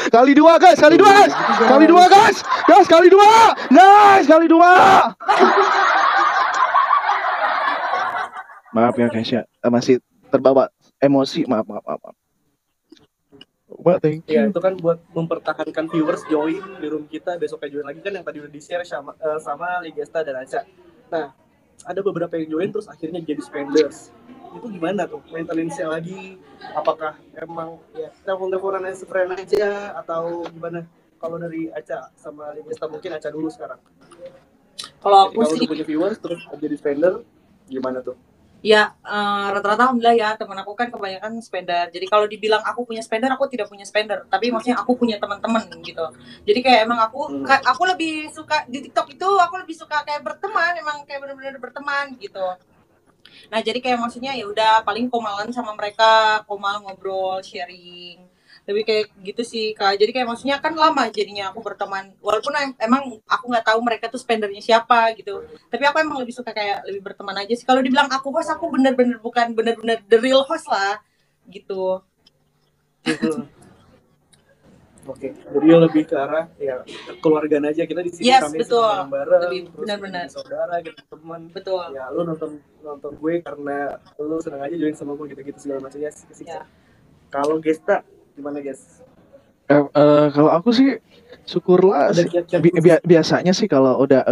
Kali dua guys. Kali dua. Maaf ya guys ya, masih terbawa emosi, maaf. Mbak, thank you. Ya itu kan buat mempertahankan viewers join di room kita, besoknya join lagi kan yang tadi udah di-share sama Ligesta dan Aca. Nah, ada beberapa yang join terus akhirnya jadi spenders. Itu gimana tuh maintenance-nya lagi? Apakah emang ya telepon-teleponan as a friend aja atau gimana? Kalau dari Aca sama Ligesta mungkin Aca dulu sekarang. kalau Jadi kalau udah punya viewers terus jadi spender gimana tuh? Ya, rata-rata alhamdulillah ya, teman aku kan kebanyakan spender. Jadi kalau dibilang aku punya spender, aku tidak punya spender. Tapi maksudnya aku punya teman-teman gitu. Jadi kayak emang aku lebih suka di TikTok itu, aku lebih suka kayak berteman, emang kayak benar-benar berteman gitu. Nah, jadi kayak maksudnya ya udah paling komalan sama mereka, komal ngobrol, sharing. Lebih kayak gitu sih, Kak. Jadi kayak maksudnya kan lama jadinya aku berteman. Walaupun emang aku nggak tahu mereka tuh spendernya siapa gitu. Tapi aku emang lebih suka kayak lebih berteman aja sih. Kalau dibilang aku host, aku bener-bener bukan bener-bener the real host lah gitu. Oke, jadi lebih ke arah ya keluargaan aja kita di sini kami betul. bareng, Benar-benar saudara, kita teman. Betul. Ya lu nonton gue karena lu senang aja join sama gue gitu-gitu segala macamnya sih. Ya. Kalau Gesta gimana guys? Kalau aku sih syukurlah biasanya sih kalau udah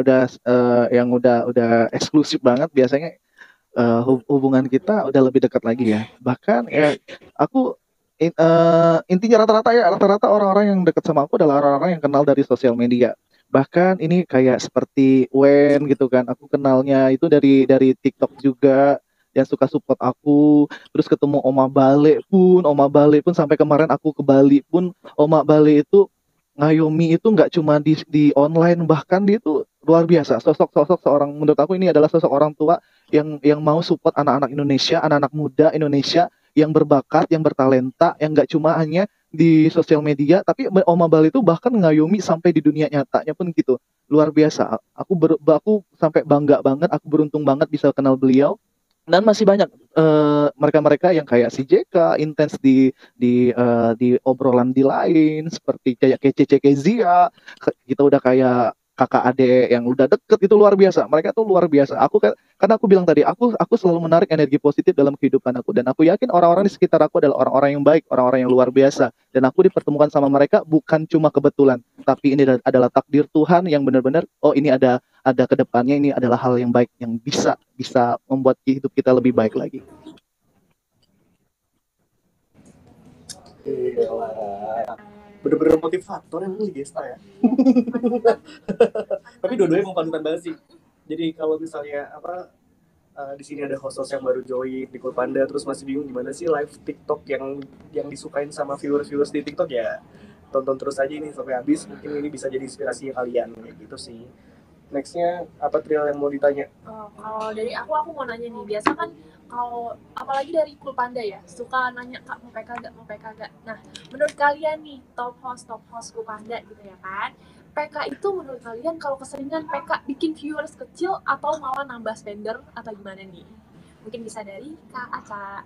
yang udah eksklusif banget biasanya hubungan kita udah lebih dekat lagi ya. Bahkan ya aku intinya rata-rata orang-orang yang dekat sama aku adalah orang-orang yang kenal dari sosial media. Bahkan ini kayak seperti Wen gitu kan, aku kenalnya itu dari TikTok juga, yang suka support aku. Terus ketemu Oma Bale pun sampai kemarin aku ke Bali pun Oma Bale itu ngayomi itu nggak cuma di online, bahkan dia itu luar biasa, sosok seorang, menurut aku ini adalah sosok orang tua yang mau support anak-anak Indonesia, anak-anak muda Indonesia yang berbakat, yang bertalenta, yang nggak cuma hanya di sosial media, tapi Oma Bali itu bahkan ngayomi sampai di dunia nyatanya pun gitu. Luar biasa. Aku sampai bangga banget, aku beruntung banget bisa kenal beliau. Dan masih banyak mereka-mereka yang kayak si JK intens di obrolan di lain, seperti kayak Kece Kezia, kita udah kayak kakak adik yang udah deket, itu luar biasa. Mereka tuh luar biasa. Karena aku bilang tadi, aku selalu menarik energi positif dalam kehidupan aku, dan aku yakin orang-orang di sekitar aku adalah orang-orang yang baik, orang-orang yang luar biasa, dan aku dipertemukan sama mereka bukan cuma kebetulan, tapi ini adalah takdir Tuhan yang benar-benar, oh ini ada kedepannya, ini adalah hal yang baik yang bisa membuat hidup kita lebih baik lagi. Bener-bener motivator yang lu Gesta ya. Tapi dua-duanya emang panutan banget sih. Jadi kalau misalnya di sini ada host yang baru join di Cool Panda terus masih bingung gimana sih live TikTok yang disukain sama viewers di TikTok, ya tonton terus aja ini sampai habis, mungkin ini bisa jadi inspirasi kalian kayak gitu sih. Nextnya apa Trial yang mau ditanya? Kalau dari aku mau nanya nih, biasa kan kalau apalagi dari Cool Panda ya suka nanya Kak mau PK gak. Nah menurut kalian nih top host Cool Panda gitu ya kan, PK itu menurut kalian kalau keseringan PK bikin viewers kecil atau malah nambah spender atau gimana nih? Mungkin bisa dari Kak Aca.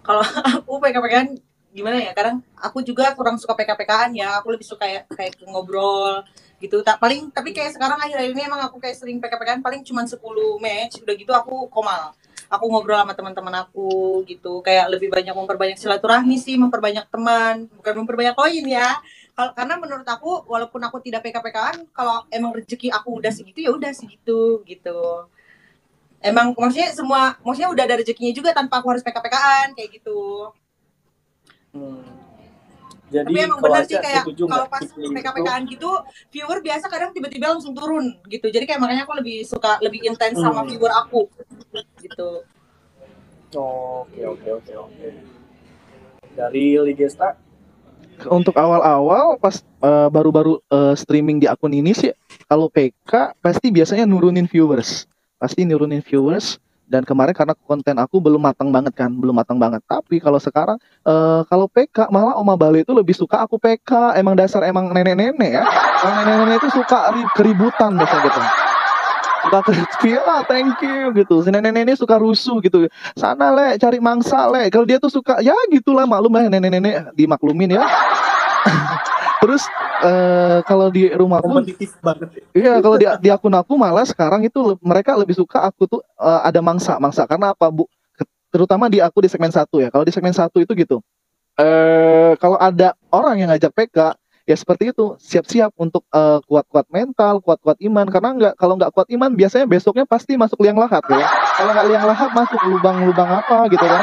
Kalau aku PK-PKan gimana ya, kadang aku juga kurang suka PK-PKan ya, aku lebih suka kayak ngobrol gitu. Tapi kayak sekarang akhir-akhir ini emang aku kayak sering PK-PKan paling cuma 10 match, udah gitu aku komal. Aku ngobrol sama teman-teman aku gitu, kayak lebih banyak memperbanyak silaturahmi sih, memperbanyak teman, bukan memperbanyak koin ya. Karena menurut aku walaupun aku tidak PK-PKan, kalau emang rezeki aku udah segitu ya udah segitu gitu. Emang maksudnya udah ada rezekinya juga tanpa aku harus PK-PKan kayak gitu. Jadi tapi emang benar sih kayak kalau pas PK-PKan gitu viewer biasa kadang tiba-tiba langsung turun gitu, jadi kayak makanya aku lebih intens sama viewer aku gitu. Oke. Dari Ligesta, Untuk awal-awal pas baru-baru streaming di akun ini sih, kalau PK pasti biasanya nurunin viewers. Dan kemarin karena konten aku belum matang banget. Tapi kalau sekarang kalau PK malah Oma Bale itu lebih suka aku PK. Emang dasar emang nenek-nenek ya. Kalau nenek-nenek itu suka keributan biasanya gitu. Suka thank you gitu. Si nenek-nenek suka rusuh gitu. Sana cari mangsa Kalau dia tuh suka ya gitulah, maklum lah nenek-nenek dimaklumin ya. Terus kalau di rumahku kompetitif banget ya. Iya, kalau di akun aku malah sekarang itu mereka lebih suka aku tuh ada mangsa. Karena apa, Bu? Terutama di aku di segmen 1 ya. Kalau di segmen 1 itu gitu. Kalau ada orang yang ngajak PK, ya seperti itu, siap-siap untuk kuat-kuat mental, kuat-kuat iman. Karena kalau nggak kuat iman, biasanya besoknya pasti masuk liang lahat ya. Kalau nggak liang lahat, masuk lubang-lubang apa gitu kan.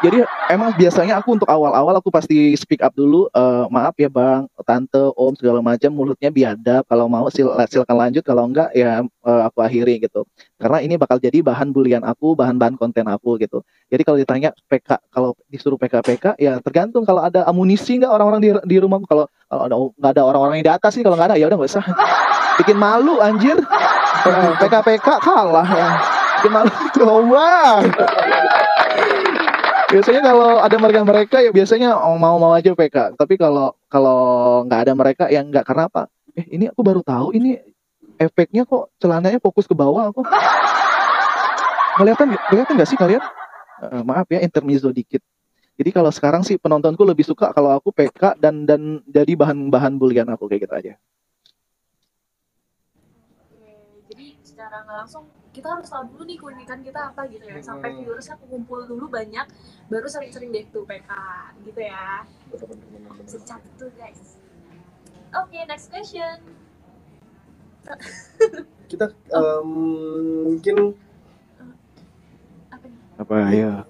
Jadi emang biasanya aku untuk awal-awal aku pasti speak up dulu, maaf ya bang, tante, om segala macam, mulutnya biadab, kalau mau silakan lanjut, kalau enggak ya aku akhiri gitu. Karena ini bakal jadi bahan bulian aku, bahan konten aku gitu. Jadi kalau ditanya PK, kalau disuruh PK ya tergantung, kalau ada amunisi nggak orang-orang di rumahku. Kalau nggak ada orang-orang yang di atas sih, kalau nggak ada ya udah nggak usah. Bikin malu anjir. PK kalah ya. Bikin malu coba. Biasanya kalau ada mereka ya biasanya mau aja PK. Tapi kalau nggak ada mereka ya nggak, karena apa? Ini aku baru tahu ini efeknya kok celananya fokus ke bawah aku. Kelihatan nggak sih kalian? Maaf ya intermezzo dikit. Jadi kalau sekarang sih penontonku lebih suka kalau aku PK dan jadi bahan bulian aku kayak gitu aja. Jadi secara nggak langsung kita harus tahu dulu nih keunikan kita apa gitu ya, sampai viewersnya kumpul dulu banyak, baru sering-sering deh tuh PK gitu ya. Secap tuh guys. Oke, next question. Kita mungkin apa ya?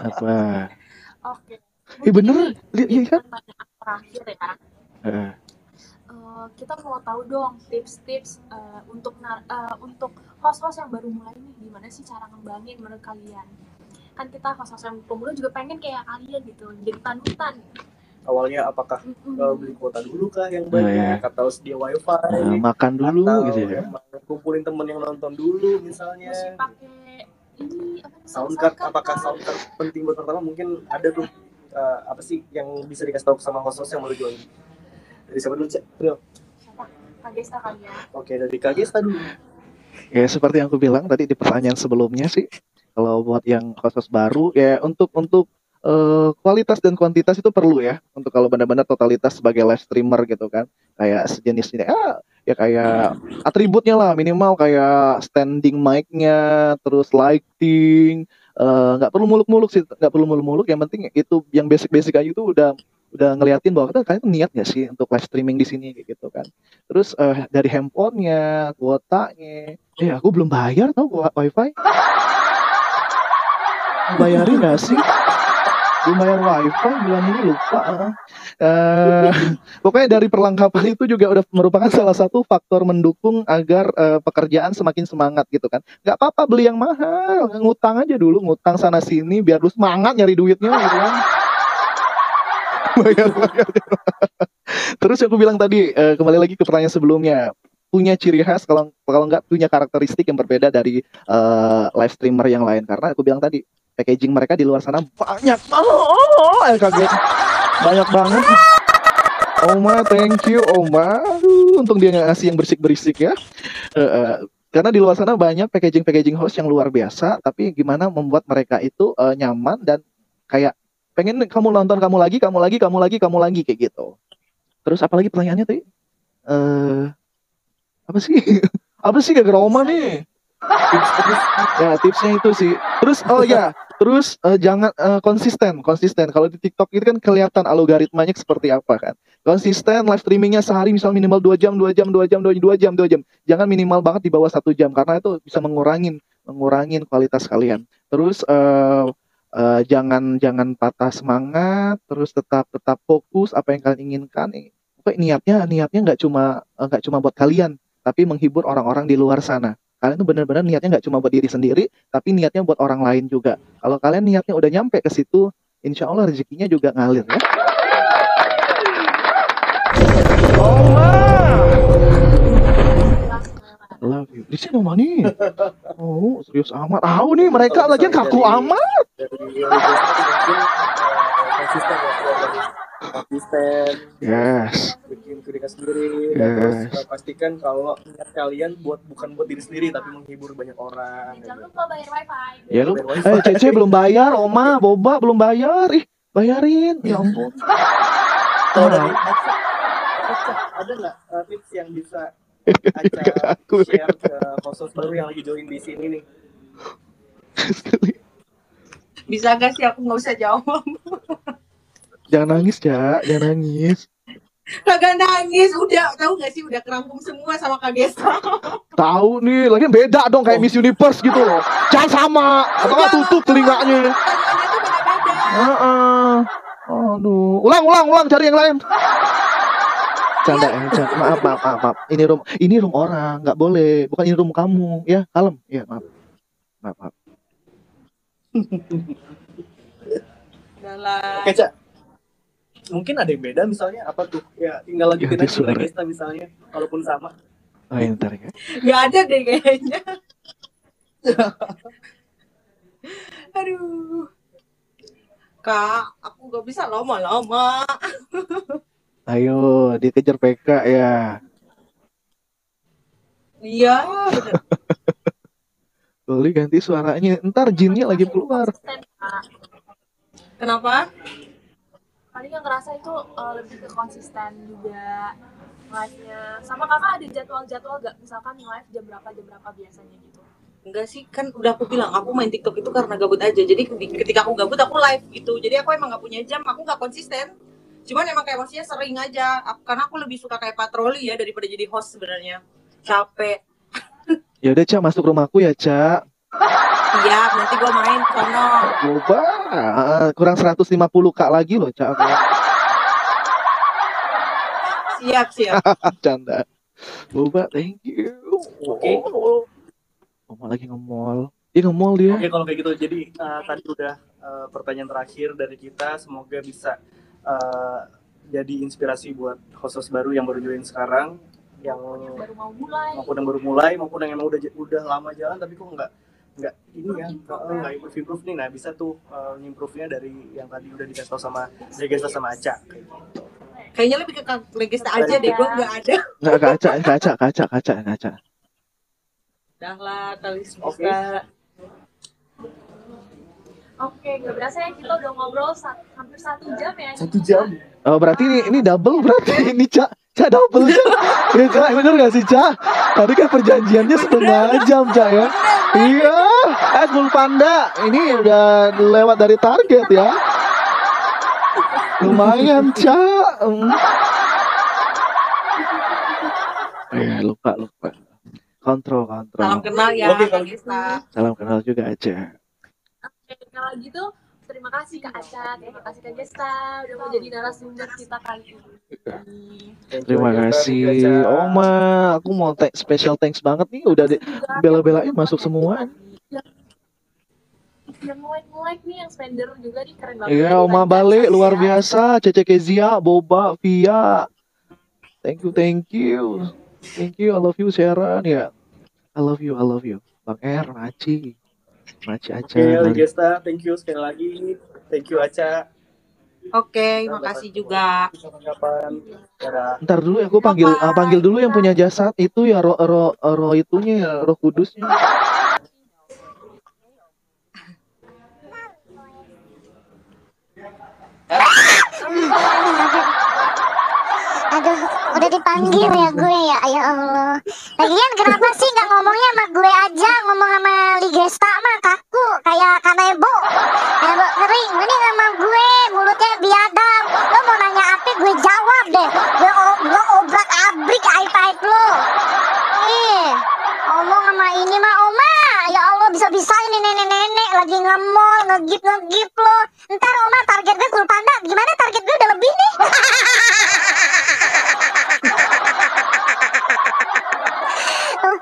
Apa? Oke. Bener, lihat kan? Terakhir ya. Kita mau tahu dong tips-tips untuk host-host yang baru mulai nih, gimana sih cara ngembangin menurut kalian? Kan kita host-host yang pemula juga pengen kayak kalian gitu, jadi panutan. Awalnya apakah beli kuota dulu kah yang banyak, atau sedia wifi, makan dulu atau gitu ya? kumpulin temen yang nonton dulu misalnya. Masih pakai ini soundcard, apakah soundcard penting buat pertama? Mungkin ada tuh apa sih yang bisa dikasih tahu sama host-host yang baru join? Dari siapa dulu, Cek? Siapa? Kak Gesta kan ya? Oke, dari Kak Gesta dulu. Ya seperti yang aku bilang tadi di pertanyaan sebelumnya sih, kalau buat yang host baru ya untuk kualitas dan kuantitas itu perlu ya, untuk kalau benar-benar totalitas sebagai live streamer gitu kan, kayak sejenis ini ya kayak atributnya lah minimal, kayak standing mic-nya, terus lighting, nggak perlu muluk-muluk sih, yang penting itu yang basic aja itu udah ngeliatin bahwa kalian niat nggak sih untuk live streaming di sini gitu kan. Terus dari handphonenya, kuotanya, aku belum bayar tau wifi, bayarin nggak sih? Belum bayar wifi bulan ini lupa. Eh, Pokoknya dari perlengkapan itu juga udah merupakan salah satu faktor mendukung agar pekerjaan semakin semangat gitu kan. Nggak apa-apa beli yang mahal, ngutang aja dulu, ngutang sana sini biar lu semangat nyari duitnya gitu kan. Bayar. Terus yang aku bilang tadi, kembali lagi ke pertanyaan sebelumnya, punya ciri khas kalau kalau nggak punya karakteristik yang berbeda dari live streamer yang lain, karena aku bilang tadi packaging mereka di luar sana banyak banget, kaget banyak banget. Oma, thank you Oma. Aduh, untung dia nggak ngasih yang berisik-berisik ya. Karena di luar sana banyak packaging host yang luar biasa, tapi gimana membuat mereka itu nyaman dan kayak pengen kamu nonton kamu lagi kayak gitu. Terus apalagi pertanyaannya tadi? Apa sih? Apa sih gak Oma nih? Ya tipsnya itu sih. Terus jangan konsisten. Kalau di TikTok itu kan kelihatan algoritmanya seperti apa kan. Konsisten live streamingnya sehari misal minimal 2 jam. Jangan minimal banget di bawah 1 jam karena itu bisa mengurangin kualitas kalian. Terus jangan patah semangat, terus tetap fokus apa yang kalian inginkan. Pokoknya niatnya nggak cuma buat kalian, tapi menghibur orang-orang di luar sana. Kalian tuh benar-benar niatnya nggak cuma buat diri sendiri, tapi niatnya buat orang lain juga. Kalau kalian niatnya udah nyampe ke situ, insya Allah rezekinya juga ngalir ya. Love you. Di sini Mama nih. Oh, serius amat. Tahu nih mereka lagian kaku amat. Konsisten. Yes. Bikin keunikan sendiri. Dan terus pastikan kalau niat kalian bukan buat diri sendiri tapi menghibur banyak orang. Jangan lupa bayar wifi. Ya lu. Cece belum bayar, Oma, Boba belum bayar. Ih, bayarin. Ya ampun. Kalau dari Aca, ada nggak tips yang bisa Aca share ke host baru yang lagi join di sini nih? Bisa gak sih aku nggak usah jawab? Jangan nangis, Cak. Jangan nangis. Kagak nangis, udah tahu gak sih udah kerangkum semua sama Kak Gesa. Tahu nih, lagian beda dong kayak Miss Universe gitu loh. Jangan sama, atau nggak tutup telinganya. Pertanyaannya tuh beda-beda. Aduh, ulang cari yang lain. Canda. Maaf. Ini room orang, nggak boleh. Bukan ini room kamu, ya kalem. Ya maaf. Oke, Cak. Mungkin ada yang beda misalnya apa tuh? Ya tinggal lanjutin aja kita Gesta misalnya, walaupun sama. Oh ya, ntar ya. Gak ada deh kayaknya. Aduh. Kak, aku gak bisa lama-lama. Ayo, dikejar PK ya. Iya, bener. Boleh ganti suaranya. Ntar jinnya lagi keluar. Kenapa? Paling yang ngerasa itu lebih ke konsisten juga live-nya. Sama kakak ada jadwal gak? Misalkan live jam berapa biasanya gitu? Enggak sih, kan udah aku bilang aku main TikTok itu karena gabut aja. Jadi ketika aku gabut aku live gitu. Jadi aku emang gak punya jam, aku gak konsisten. Cuman emang kayak maksudnya sering aja. Karena aku lebih suka kayak patroli ya daripada jadi host sebenarnya. Capek. Ya udah, Cak, masuk rumahku ya, Cak. Iya, nanti gua main sono. Coba kurang 150k lagi loh, Cak. Siap. Canda. Boba, thank you. Oke. Oma lagi nge-mall. Dia nge-mall dia. Oke, kalau kayak gitu. Jadi tadi udah pertanyaan terakhir dari kita. Semoga bisa jadi inspirasi buat host baru yang baru join sekarang, yang baru mau mulai, maupun yang emang udah lama jalan tapi kok nggak ini ya nggak improve nih. Nah, bisa tuh improve-nya dari yang tadi udah dikasih tau sama Gesta sama Aca. Kayaknya lebih ke Legesta aja deh, gua nggak ada. Nggak kaca. Dah lah, kali semesta. Oke, nggak berasa ya kita udah ngobrol hampir 1 jam ya. 1 jam. Oh, berarti ini double berarti. Ini Cak double. Ya, Cak, bener gak sih, Cak? Tadi kan perjanjiannya setengah jam, Cak ya. Iya. Cool Panda, ini udah lewat dari target ya. Lumayan, Cak. Lupa. Kontrol. Salam kenal ya, Oke, Kak Gesta. Salam kenal juga aja. Oke, kalau gitu terima kasih Kak Aca, terima kasih Kak Gesta udah mau jadi narasumber kita kali ini. Terima kasih Oma, aku mau special thanks banget nih udah bela-belain masuk semua. Yang like nih, yang spender juga nih keren banget. Iya, Oma balik luar biasa, Cece Kezia, Boba, Via. Thank you. I love you Sharon ya. I love you. Bang Maci Aca. Oke, Gesta, thank you sekali lagi. Thank you Aca. Oke, makasih juga. Kapan? Ntar dulu ya, aku panggil dulu yang punya jasad itu ya roh itunya ya, Roh Kudusnya. Aduh, udah dipanggil ya gue ya, ya Allah. Lagian kenapa sih nggak ngomongnya sama gue aja, ngomong sama Ligesta mah kaku, kayak kanebo kering. Mending sama gue, mulutnya biadab. Lo mau nanya apa, gue jawab deh. Gue obrak abrik aib lo. Ngomong sama ini mah Oma, ya Allah bisa-bisa ini nenek-nenek lagi ngemol, ngegip lo. Ntar Oma target gue Cool Panda, gimana target gue udah lebih nih?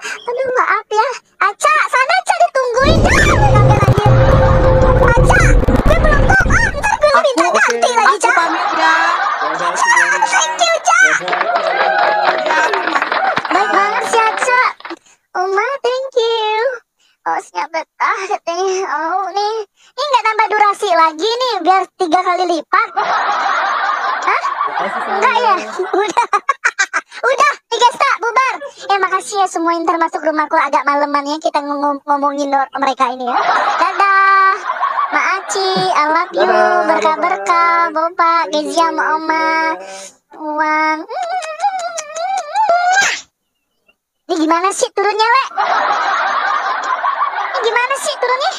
Aduh maaf ya, Aca, sana Aca ditungguin dah. Aca, gue belum top up, ntar gue minta ganti lagi Ca. Aku pamit ya. Thank you Ca. Baik banget sih Aca. Oma, thank you. Oh siap betah katanya. Oh nih, ini nggak tambah durasi lagi nih, biar 3 kali lipat. Hah? Enggak ya? Udah, Gesta, bubar. Makasih ya semua yang termasuk rumahku agak maleman ya kita ngomongin mereka ini ya. Dadah. Maaci, I love you. Berkah-berkah, Boba, Gezia, Oma. Uang. Ini gimana sih turunnya, Le? Ini gimana sih turunnya?